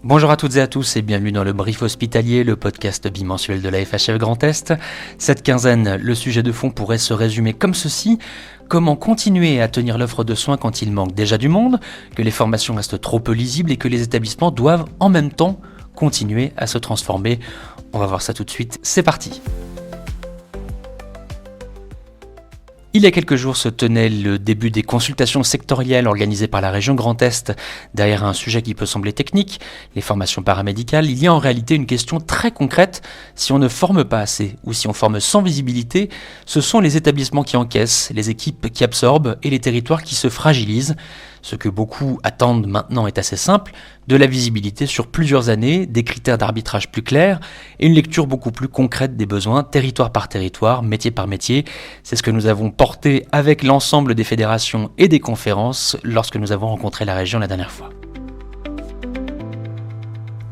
Bonjour à toutes et à tous et bienvenue dans le Brief Hospitalier, le podcast bimensuel de la FHF Grand Est. Cette quinzaine, le sujet de fond pourrait se résumer comme ceci. Comment continuer à tenir l'offre de soins quand il manque déjà du monde, que les formations restent trop peu lisibles et que les établissements doivent en même temps continuer à se transformer. On va voir ça tout de suite, c'est parti. Il y a quelques jours se tenait le début des consultations sectorielles organisées par la région Grand Est. Derrière un sujet qui peut sembler technique, les formations paramédicales, il y a en réalité une question très concrète. Si on ne forme pas assez ou si on forme sans visibilité, ce sont les établissements qui encaissent, les équipes qui absorbent et les territoires qui se fragilisent. Ce que beaucoup attendent maintenant est assez simple, de la visibilité sur plusieurs années, des critères d'arbitrage plus clairs et une lecture beaucoup plus concrète des besoins, territoire par territoire, métier par métier. C'est ce que nous avons porté avec l'ensemble des fédérations et des conférences lorsque nous avons rencontré la région la dernière fois.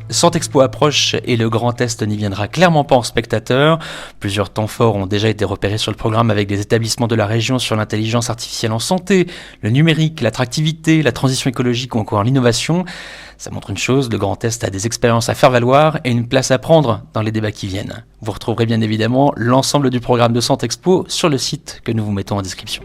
Santexpo approche et le Grand Est n'y viendra clairement pas en spectateur. Plusieurs temps forts ont déjà été repérés sur le programme avec des établissements de la région sur l'intelligence artificielle en santé, le numérique, l'attractivité, la transition écologique ou encore l'innovation. Ça montre une chose, le Grand Est a des expériences à faire valoir et une place à prendre dans les débats qui viennent. Vous retrouverez bien évidemment l'ensemble du programme de Santexpo sur le site que nous vous mettons en description.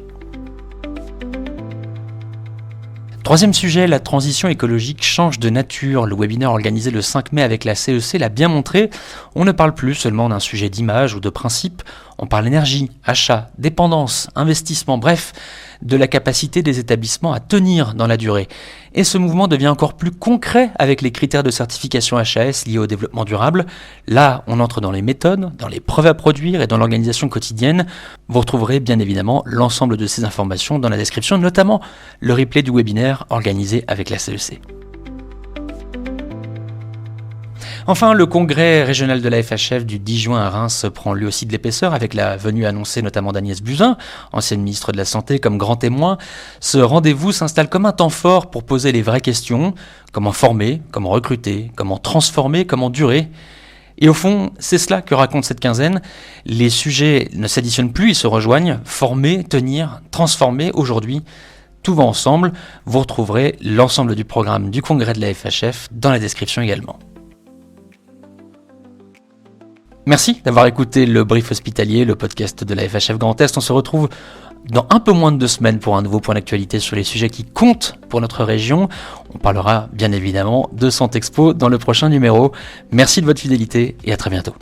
Troisième sujet, la transition écologique change de nature. Le webinaire organisé le 5 mai avec la CEC l'a bien montré. On ne parle plus seulement d'un sujet d'image ou de principe, on parle énergie, achat, dépendance, investissement, bref, de la capacité des établissements à tenir dans la durée. Et ce mouvement devient encore plus concret avec les critères de certification HAS liés au développement durable. Là, on entre dans les méthodes, dans les preuves à produire et dans l'organisation quotidienne. Vous retrouverez bien évidemment l'ensemble de ces informations dans la description, notamment le replay du webinaire organisé avec la CEC. Enfin, le congrès régional de la FHF du 10 juin à Reims prend lui aussi de l'épaisseur avec la venue annoncée notamment d'Agnès Buzyn, ancienne ministre de la Santé, comme grand témoin. Ce rendez-vous s'installe comme un temps fort pour poser les vraies questions. Comment former, comment recruter, comment transformer, comment durer. Et au fond, c'est cela que raconte cette quinzaine. Les sujets ne s'additionnent plus, ils se rejoignent. Former, tenir, transformer aujourd'hui. Tout va ensemble. Vous retrouverez l'ensemble du programme du congrès de la FHF dans la description également. Merci d'avoir écouté le Brief Hospitalier, le podcast de la FHF Grand Est. On se retrouve dans un peu moins de 2 semaines pour un nouveau point d'actualité sur les sujets qui comptent pour notre région. On parlera bien évidemment de Santexpo dans le prochain numéro. Merci de votre fidélité et à très bientôt.